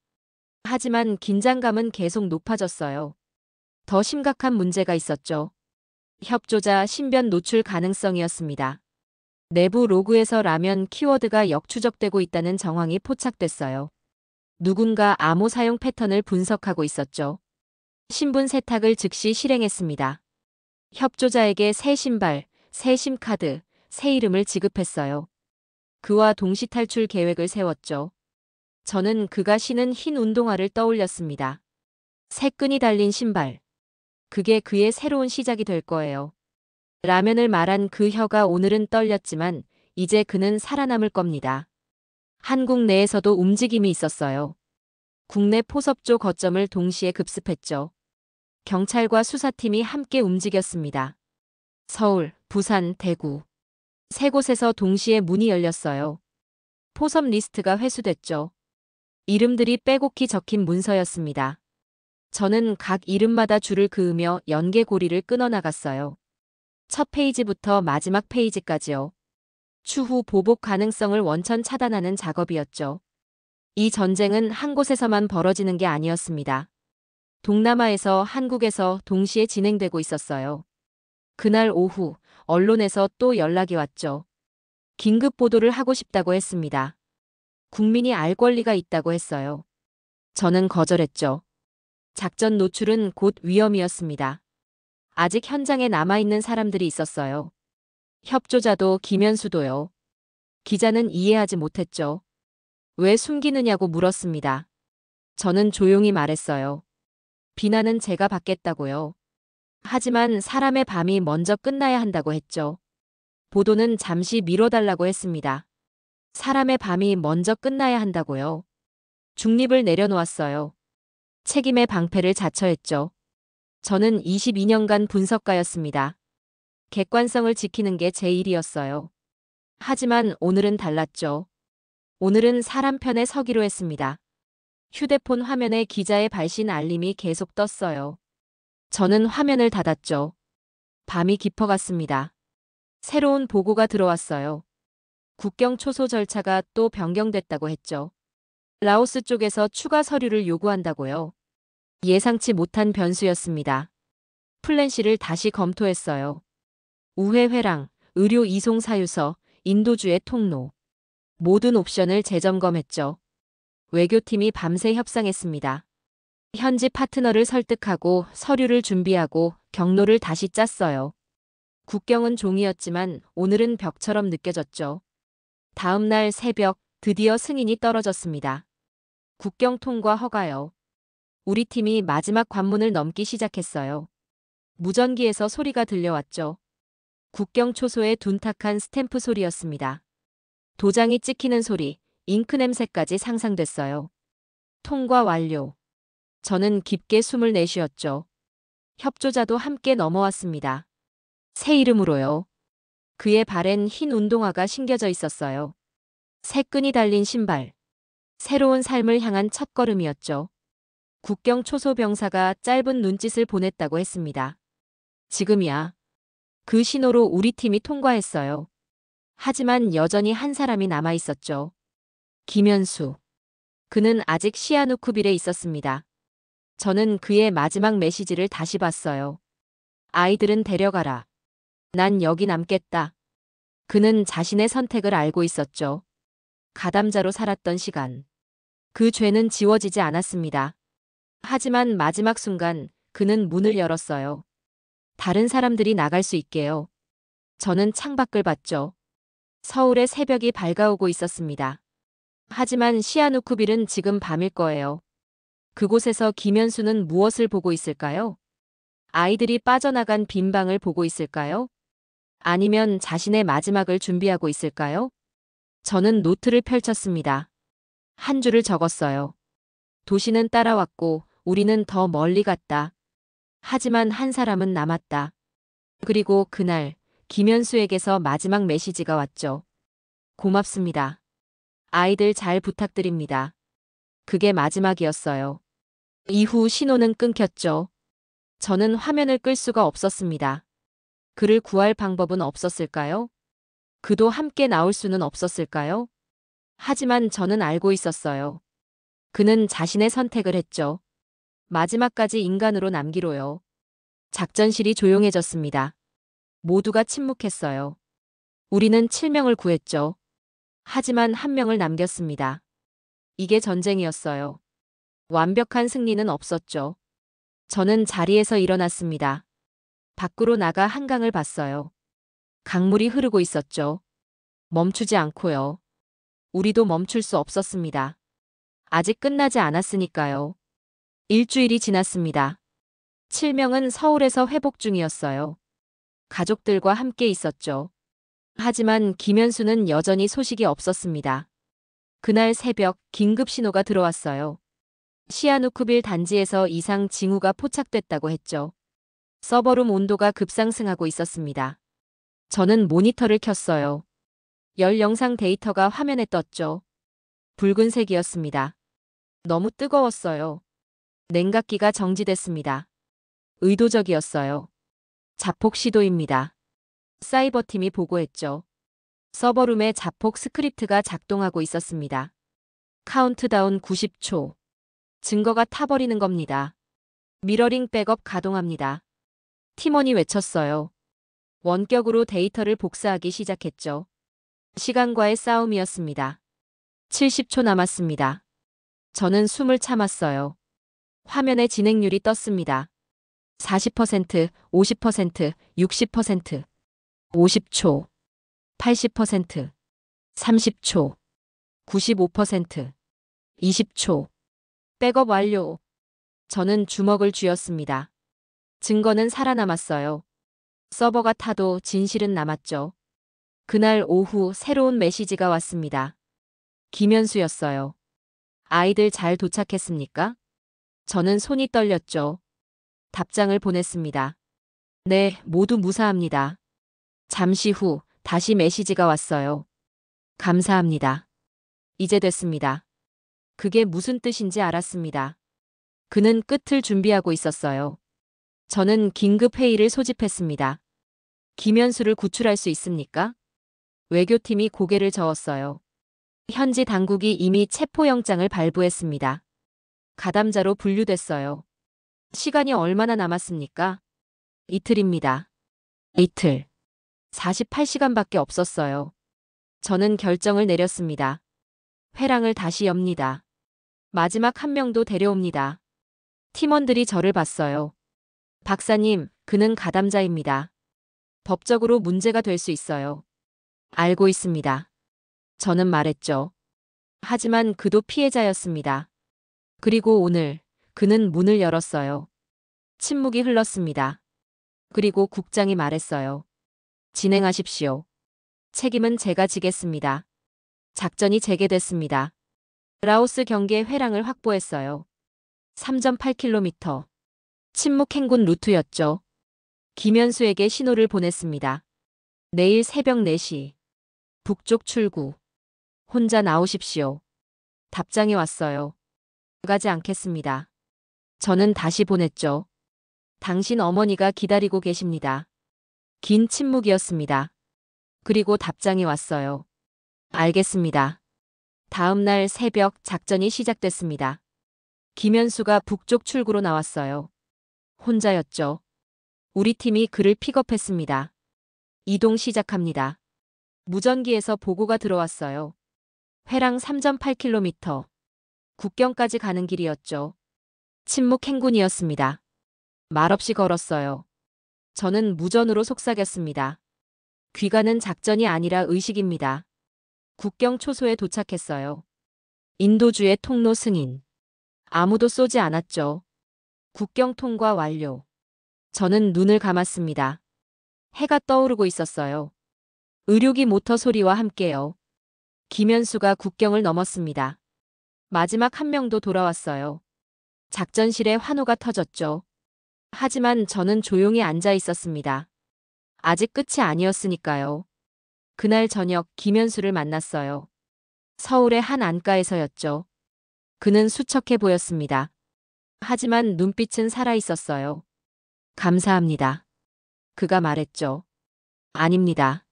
하지만 긴장감은 계속 높아졌어요. 더 심각한 문제가 있었죠. 협조자 신변 노출 가능성이었습니다. 내부 로그에서 라면 키워드가 역추적되고 있다는 정황이 포착됐어요. 누군가 암호 사용 패턴을 분석하고 있었죠. 신분 세탁을 즉시 실행했습니다. 협조자에게 새 신발, 새 심카드, 새 이름을 지급했어요. 그와 동시 탈출 계획을 세웠죠. 저는 그가 신은 흰 운동화를 떠올렸습니다. 새 끈이 달린 신발. 그게 그의 새로운 시작이 될 거예요. 라면을 말한 그 혀가 오늘은 떨렸지만 이제 그는 살아남을 겁니다. 한국 내에서도 움직임이 있었어요. 국내 포섭조 거점을 동시에 급습했죠. 경찰과 수사팀이 함께 움직였습니다. 서울, 부산, 대구. 세 곳에서 동시에 문이 열렸어요. 포섭 리스트가 회수됐죠. 이름들이 빼곡히 적힌 문서였습니다. 저는 각 이름마다 줄을 그으며 연계고리를 끊어나갔어요. 첫 페이지부터 마지막 페이지까지요. 추후 보복 가능성을 원천 차단하는 작업이었죠. 이 전쟁은 한 곳에서만 벌어지는 게 아니었습니다. 동남아에서 한국에서 동시에 진행되고 있었어요. 그날 오후 언론에서 또 연락이 왔죠. 긴급 보도를 하고 싶다고 했습니다. 국민이 알 권리가 있다고 했어요. 저는 거절했죠. 작전 노출은 곧 위험이었습니다. 아직 현장에 남아있는 사람들이 있었어요. 협조자도 김현수도요. 기자는 이해하지 못했죠. 왜 숨기느냐고 물었습니다. 저는 조용히 말했어요. 비난은 제가 받겠다고요. 하지만 사람의 밤이 먼저 끝나야 한다고 했죠. 보도는 잠시 미뤄달라고 했습니다. 사람의 밤이 먼저 끝나야 한다고요. 중립을 내려놓았어요. 책임의 방패를 자처했죠. 저는 22년간 분석가였습니다. 객관성을 지키는 게 제 일이었어요. 하지만 오늘은 달랐죠. 오늘은 사람 편에 서기로 했습니다. 휴대폰 화면에 기자의 발신 알림이 계속 떴어요. 저는 화면을 닫았죠. 밤이 깊어갔습니다. 새로운 보고가 들어왔어요. 국경 초소 절차가 또 변경됐다고 했죠. 라오스 쪽에서 추가 서류를 요구한다고요. 예상치 못한 변수였습니다. 플랜 C를 다시 검토했어요. 우회 회랑, 의료 이송 사유서, 인도주의 통로. 모든 옵션을 재점검했죠. 외교팀이 밤새 협상했습니다. 현지 파트너를 설득하고 서류를 준비하고 경로를 다시 짰어요. 국경은 종이었지만 오늘은 벽처럼 느껴졌죠. 다음 날 새벽 드디어 승인이 떨어졌습니다. 국경 통과 허가요. 우리 팀이 마지막 관문을 넘기 시작했어요. 무전기에서 소리가 들려왔죠. 국경 초소의 둔탁한 스탬프 소리였습니다. 도장이 찍히는 소리, 잉크 냄새까지 상상됐어요. 통과 완료. 저는 깊게 숨을 내쉬었죠. 협조자도 함께 넘어왔습니다. 새 이름으로요. 그의 발엔 흰 운동화가 신겨져 있었어요. 새 끈이 달린 신발. 새로운 삶을 향한 첫걸음이었죠. 국경 초소 병사가 짧은 눈짓을 보냈다고 했습니다. 지금이야. 그 신호로 우리 팀이 통과했어요. 하지만 여전히 한 사람이 남아 있었죠. 김현수. 그는 아직 시아누쿠빌에 있었습니다. 저는 그의 마지막 메시지를 다시 봤어요. 아이들은 데려가라. 난 여기 남겠다. 그는 자신의 선택을 알고 있었죠. 가담자로 살았던 시간. 그 죄는 지워지지 않았습니다. 하지만 마지막 순간 그는 문을 열었어요. 다른 사람들이 나갈 수 있게요. 저는 창밖을 봤죠. 서울의 새벽이 밝아오고 있었습니다. 하지만 시아누쿠빌은 지금 밤일 거예요. 그곳에서 김현수는 무엇을 보고 있을까요? 아이들이 빠져나간 빈 방을 보고 있을까요? 아니면 자신의 마지막을 준비하고 있을까요? 저는 노트를 펼쳤습니다. 한 줄을 적었어요. 도시는 따라왔고 우리는 더 멀리 갔다. 하지만 한 사람은 남았다. 그리고 그날 김현수에게서 마지막 메시지가 왔죠. 고맙습니다. 아이들 잘 부탁드립니다. 그게 마지막이었어요. 이후 신호는 끊겼죠. 저는 화면을 끌 수가 없었습니다. 그를 구할 방법은 없었을까요? 그도 함께 나올 수는 없었을까요? 하지만 저는 알고 있었어요. 그는 자신의 선택을 했죠. 마지막까지 인간으로 남기로요. 작전실이 조용해졌습니다. 모두가 침묵했어요. 우리는 7명을 구했죠. 하지만 한 명을 남겼습니다. 이게 전쟁이었어요. 완벽한 승리는 없었죠. 저는 자리에서 일어났습니다. 밖으로 나가 한강을 봤어요. 강물이 흐르고 있었죠. 멈추지 않고요. 우리도 멈출 수 없었습니다. 아직 끝나지 않았으니까요. 일주일이 지났습니다. 7명은 서울에서 회복 중이었어요. 가족들과 함께 있었죠. 하지만 김현수는 여전히 소식이 없었습니다. 그날 새벽 긴급 신호가 들어왔어요. 시아누크빌 단지에서 이상 징후가 포착됐다고 했죠. 서버룸 온도가 급상승하고 있었습니다. 저는 모니터를 켰어요. 열 영상 데이터가 화면에 떴죠. 붉은색이었습니다. 너무 뜨거웠어요. 냉각기가 정지됐습니다. 의도적이었어요. 자폭 시도입니다. 사이버팀이 보고했죠. 서버룸에 자폭 스크립트가 작동하고 있었습니다. 카운트다운 90초. 증거가 타버리는 겁니다. 미러링 백업 가동합니다. 팀원이 외쳤어요. 원격으로 데이터를 복사하기 시작했죠. 시간과의 싸움이었습니다. 70초 남았습니다. 저는 숨을 참았어요. 화면에 진행률이 떴습니다. 40%, 50%, 60%, 50초, 80%, 30초, 95%, 20초. 백업 완료. 저는 주먹을 쥐었습니다. 증거는 살아남았어요. 서버가 타도 진실은 남았죠. 그날 오후 새로운 메시지가 왔습니다. 김현수였어요. 아이들 잘 도착했습니까? 저는 손이 떨렸죠. 답장을 보냈습니다. 네, 모두 무사합니다. 잠시 후 다시 메시지가 왔어요. 감사합니다. 이제 됐습니다. 그게 무슨 뜻인지 알았습니다. 그는 끝을 준비하고 있었어요. 저는 긴급 회의를 소집했습니다. 김현수를 구출할 수 있습니까? 외교팀이 고개를 저었어요. 현지 당국이 이미 체포영장을 발부했습니다. 가담자로 분류됐어요. 시간이 얼마나 남았습니까? 이틀입니다. 이틀. 48시간밖에 없었어요. 저는 결정을 내렸습니다. 회랑을 다시 엽니다. 마지막 한 명도 데려옵니다. 팀원들이 저를 봤어요. 박사님, 그는 가담자입니다. 법적으로 문제가 될 수 있어요. 알고 있습니다. 저는 말했죠. 하지만 그도 피해자였습니다. 그리고 오늘 그는 문을 열었어요. 침묵이 흘렀습니다. 그리고 국장이 말했어요. 진행하십시오. 책임은 제가 지겠습니다. 작전이 재개됐습니다. 라오스 경계 회랑을 확보했어요. 3.8km. 침묵 행군 루트였죠. 김현수에게 신호를 보냈습니다. 내일 새벽 4시. 북쪽 출구. 혼자 나오십시오. 답장이 왔어요. 가지 않겠습니다. 저는 다시 보냈죠. 당신 어머니가 기다리고 계십니다. 긴 침묵이었습니다. 그리고 답장이 왔어요. 알겠습니다. 다음 날 새벽 작전이 시작됐습니다. 김현수가 북쪽 출구로 나왔어요. 혼자였죠. 우리 팀이 그를 픽업했습니다. 이동 시작합니다. 무전기에서 보고가 들어왔어요. 회랑 3.8km. 국경까지 가는 길이었죠. 침묵 행군이었습니다. 말없이 걸었어요. 저는 무전으로 속삭였습니다. 귀가는 작전이 아니라 의식입니다. 국경 초소에 도착했어요. 인도주의 통로 승인. 아무도 쏘지 않았죠. 국경 통과 완료. 저는 눈을 감았습니다. 해가 떠오르고 있었어요. 의료기 모터 소리와 함께요. 김현수가 국경을 넘었습니다. 마지막 한 명도 돌아왔어요. 작전실에 환호가 터졌죠. 하지만 저는 조용히 앉아 있었습니다. 아직 끝이 아니었으니까요. 그날 저녁 김현수를 만났어요. 서울의 한 안가에서였죠. 그는 수척해 보였습니다. 하지만 눈빛은 살아 있었어요. 감사합니다. 그가 말했죠. 아닙니다.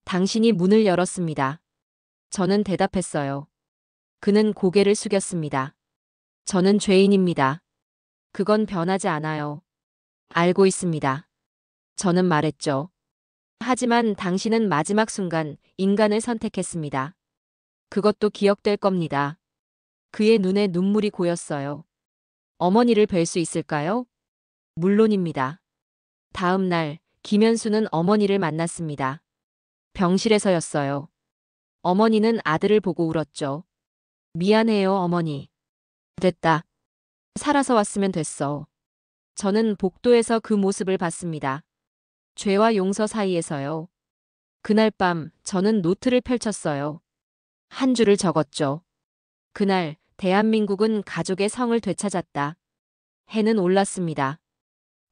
당신이 문을 열었습니다. 저는 대답했어요. 그는 고개를 숙였습니다. 저는 죄인입니다. 그건 변하지 않아요. 알고 있습니다. 저는 말했죠. 하지만 당신은 마지막 순간 인간을 선택했습니다. 그것도 기억될 겁니다. 그의 눈에 눈물이 고였어요. 어머니를 뵐 수 있을까요? 물론입니다. 다음 날 김현수는 어머니를 만났습니다. 병실에서였어요. 어머니는 아들을 보고 울었죠. 미안해요, 어머니. 됐다. 살아서 왔으면 됐어. 저는 복도에서 그 모습을 봤습니다. 죄와 용서 사이에서요. 그날 밤 저는 노트를 펼쳤어요. 한 줄을 적었죠. 그날 대한민국은 가족의 성을 되찾았다. 해는 올랐습니다.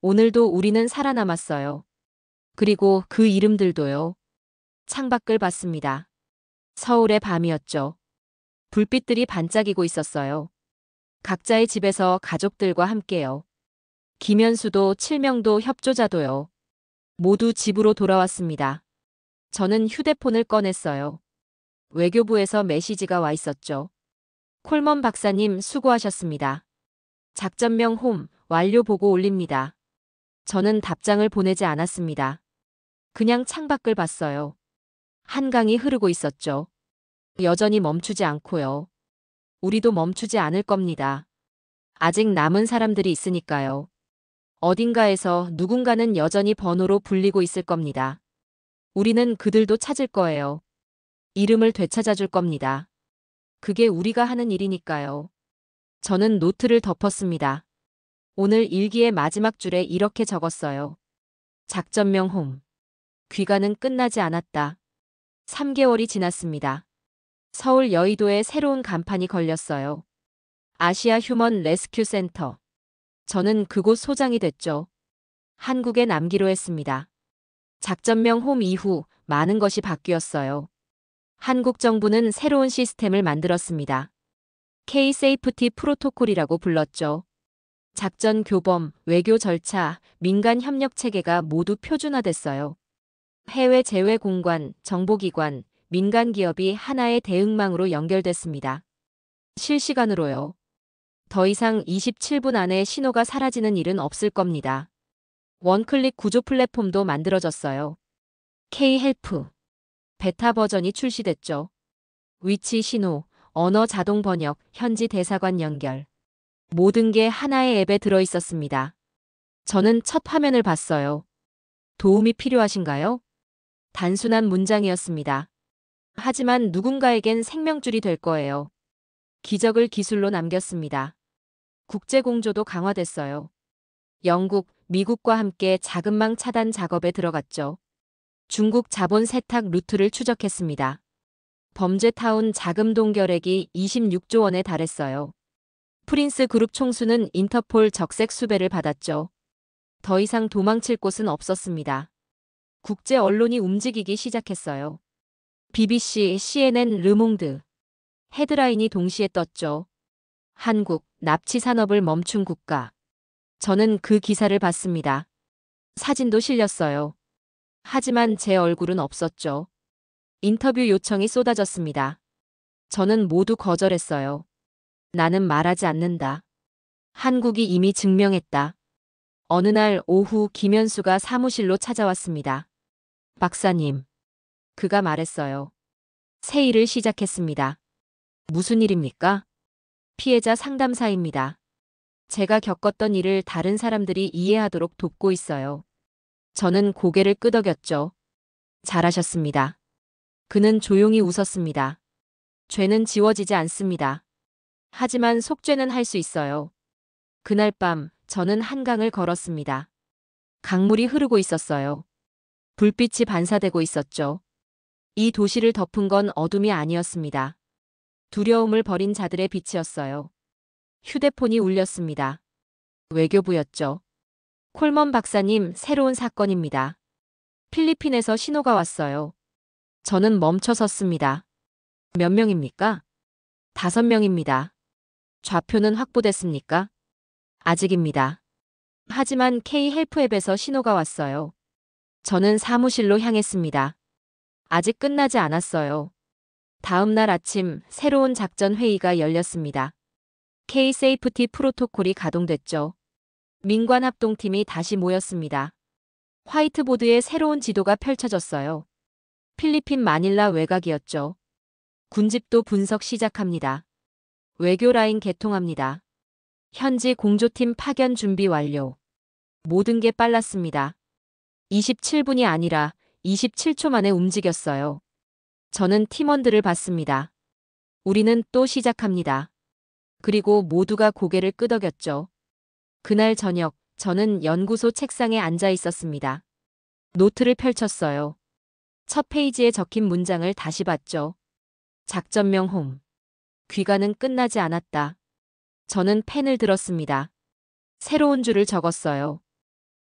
오늘도 우리는 살아남았어요. 그리고 그 이름들도요. 창밖을 봤습니다. 서울의 밤이었죠. 불빛들이 반짝이고 있었어요. 각자의 집에서 가족들과 함께요. 김현수도 칠명도 협조자도요. 모두 집으로 돌아왔습니다. 저는 휴대폰을 꺼냈어요. 외교부에서 메시지가 와 있었죠. 콜먼 박사님 수고하셨습니다. 작전명 홈 완료 보고 올립니다. 저는 답장을 보내지 않았습니다. 그냥 창밖을 봤어요. 한강이 흐르고 있었죠. 여전히 멈추지 않고요. 우리도 멈추지 않을 겁니다. 아직 남은 사람들이 있으니까요. 어딘가에서 누군가는 여전히 번호로 불리고 있을 겁니다. 우리는 그들도 찾을 거예요. 이름을 되찾아줄 겁니다. 그게 우리가 하는 일이니까요. 저는 노트를 덮었습니다. 오늘 일기의 마지막 줄에 이렇게 적었어요. 작전명 홈. 귀가는 끝나지 않았다. 3개월이 지났습니다. 서울 여의도에 새로운 간판이 걸렸어요. 아시아 휴먼 레스큐 센터. 저는 그곳 소장이 됐죠. 한국에 남기로 했습니다. 작전명 홈 이후 많은 것이 바뀌었어요. 한국 정부는 새로운 시스템을 만들었습니다. K-세이프티 프로토콜이라고 불렀죠. 작전 교범, 외교 절차, 민간 협력 체계가 모두 표준화됐어요. 해외 재외 공관, 정보기관, 민간 기업이 하나의 대응망으로 연결됐습니다. 실시간으로요. 더 이상 27분 안에 신호가 사라지는 일은 없을 겁니다. 원클릭 구조 플랫폼도 만들어졌어요. K-헬프. 베타 버전이 출시됐죠. 위치 신호, 언어 자동 번역, 현지 대사관 연결. 모든 게 하나의 앱에 들어 있었습니다. 저는 첫 화면을 봤어요. 도움이 필요하신가요? 단순한 문장이었습니다. 하지만 누군가에겐 생명줄이 될 거예요. 기적을 기술로 남겼습니다. 국제공조도 강화됐어요. 영국, 미국과 함께 자금망 차단 작업에 들어갔죠. 중국 자본 세탁 루트를 추적했습니다. 범죄타운 자금 동결액이 26조 원에 달했어요. 프린스 그룹 총수는 인터폴 적색 수배를 받았죠. 더 이상 도망칠 곳은 없었습니다. 국제 언론이 움직이기 시작했어요. BBC, CNN, 르몽드. 헤드라인이 동시에 떴죠. 한국, 납치 산업을 멈춘 국가. 저는 그 기사를 봤습니다. 사진도 실렸어요. 하지만 제 얼굴은 없었죠. 인터뷰 요청이 쏟아졌습니다. 저는 모두 거절했어요. 나는 말하지 않는다. 한국이 이미 증명했다. 어느 날 오후 김현수가 사무실로 찾아왔습니다. 박사님. 그가 말했어요. 새 일을 시작했습니다. 무슨 일입니까? 피해자 상담사입니다. 제가 겪었던 일을 다른 사람들이 이해하도록 돕고 있어요. 저는 고개를 끄덕였죠. 잘하셨습니다. 그는 조용히 웃었습니다. 죄는 지워지지 않습니다. 하지만 속죄는 할 수 있어요. 그날 밤 저는 한강을 걸었습니다. 강물이 흐르고 있었어요. 불빛이 반사되고 있었죠. 이 도시를 덮은 건 어둠이 아니었습니다. 두려움을 버린 자들의 빛이었어요. 휴대폰이 울렸습니다. 외교부였죠. 콜먼 박사님, 새로운 사건입니다. 필리핀에서 신호가 왔어요. 저는 멈춰 섰습니다. 몇 명입니까? 5명입니다. 좌표는 확보됐습니까? 아직입니다. 하지만 K-헬프 앱에서 신호가 왔어요. 저는 사무실로 향했습니다. 아직 끝나지 않았어요. 다음 날 아침 새로운 작전 회의가 열렸습니다. K-세이프티 프로토콜이 가동됐죠. 민관합동팀이 다시 모였습니다. 화이트보드에 새로운 지도가 펼쳐졌어요. 필리핀 마닐라 외곽이었죠. 군집도 분석 시작합니다. 외교 라인 개통합니다. 현지 공조팀 파견 준비 완료. 모든 게 빨랐습니다. 27분이 아니라 27초 만에 움직였어요. 저는 팀원들을 봤습니다. 우리는 또 시작합니다. 그리고 모두가 고개를 끄덕였죠. 그날 저녁, 저는 연구소 책상에 앉아 있었습니다. 노트를 펼쳤어요. 첫 페이지에 적힌 문장을 다시 봤죠. 작전명 홈. 귀가는 끝나지 않았다. 저는 펜을 들었습니다. 새로운 줄을 적었어요.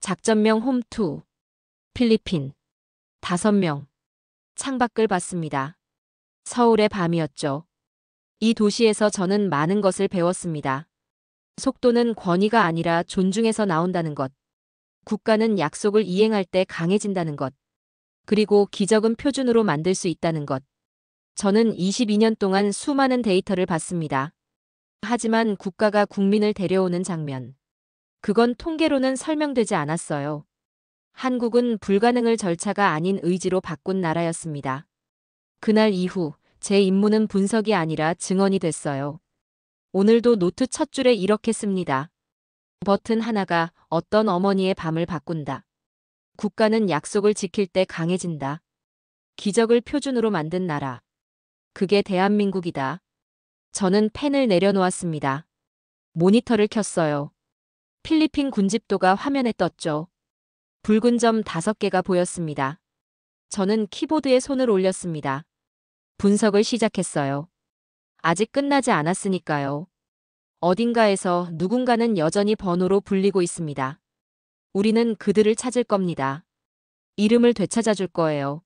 작전명 홈 투. 필리핀. 5명. 창밖을 봤습니다. 서울의 밤이었죠. 이 도시에서 저는 많은 것을 배웠습니다. 속도는 권위가 아니라 존중에서 나온다는 것. 국가는 약속을 이행할 때 강해진다는 것. 그리고 기적은 표준으로 만들 수 있다는 것. 저는 22년 동안 수많은 데이터를 봤습니다. 하지만 국가가 국민을 데려오는 장면. 그건 통계로는 설명되지 않았어요. 한국은 불가능을 절차가 아닌 의지로 바꾼 나라였습니다. 그날 이후 제 임무는 분석이 아니라 증언이 됐어요. 오늘도 노트 첫 줄에 이렇게 씁니다. 버튼 하나가 어떤 어머니의 밤을 바꾼다. 국가는 약속을 지킬 때 강해진다. 기적을 표준으로 만든 나라. 그게 대한민국이다. 저는 펜을 내려놓았습니다. 모니터를 켰어요. 필리핀 군집도가 화면에 떴죠. 붉은 점 5개가 보였습니다. 저는 키보드에 손을 올렸습니다. 분석을 시작했어요. 아직 끝나지 않았으니까요. 어딘가에서 누군가는 여전히 번호로 불리고 있습니다. 우리는 그들을 찾을 겁니다. 이름을 되찾아줄 거예요.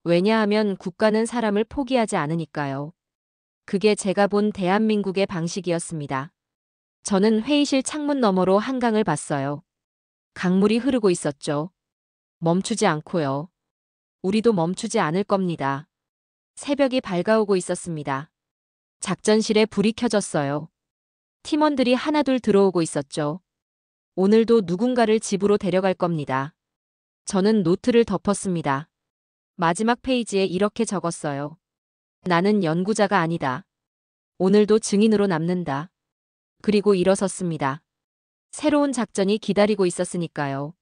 왜냐하면 국가는 사람을 포기하지 않으니까요. 그게 제가 본 대한민국의 방식이었습니다. 저는 회의실 창문 너머로 한강을 봤어요. 강물이 흐르고 있었죠. 멈추지 않고요. 우리도 멈추지 않을 겁니다. 새벽이 밝아오고 있었습니다. 작전실에 불이 켜졌어요. 팀원들이 하나둘 들어오고 있었죠. 오늘도 누군가를 집으로 데려갈 겁니다. 저는 노트를 덮었습니다. 마지막 페이지에 이렇게 적었어요. 나는 연구자가 아니다. 오늘도 증인으로 남는다. 그리고 일어섰습니다. 새로운 작전이 기다리고 있었으니까요.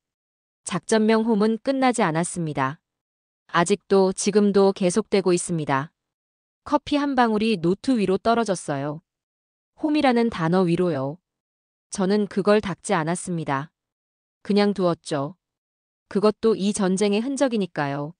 작전명 홈은 끝나지 않았습니다. 아직도 지금도 계속되고 있습니다. 커피 한 방울이 노트 위로 떨어졌어요. 홈이라는 단어 위로요. 저는 그걸 닦지 않았습니다. 그냥 두었죠. 그것도 이 전쟁의 흔적이니까요.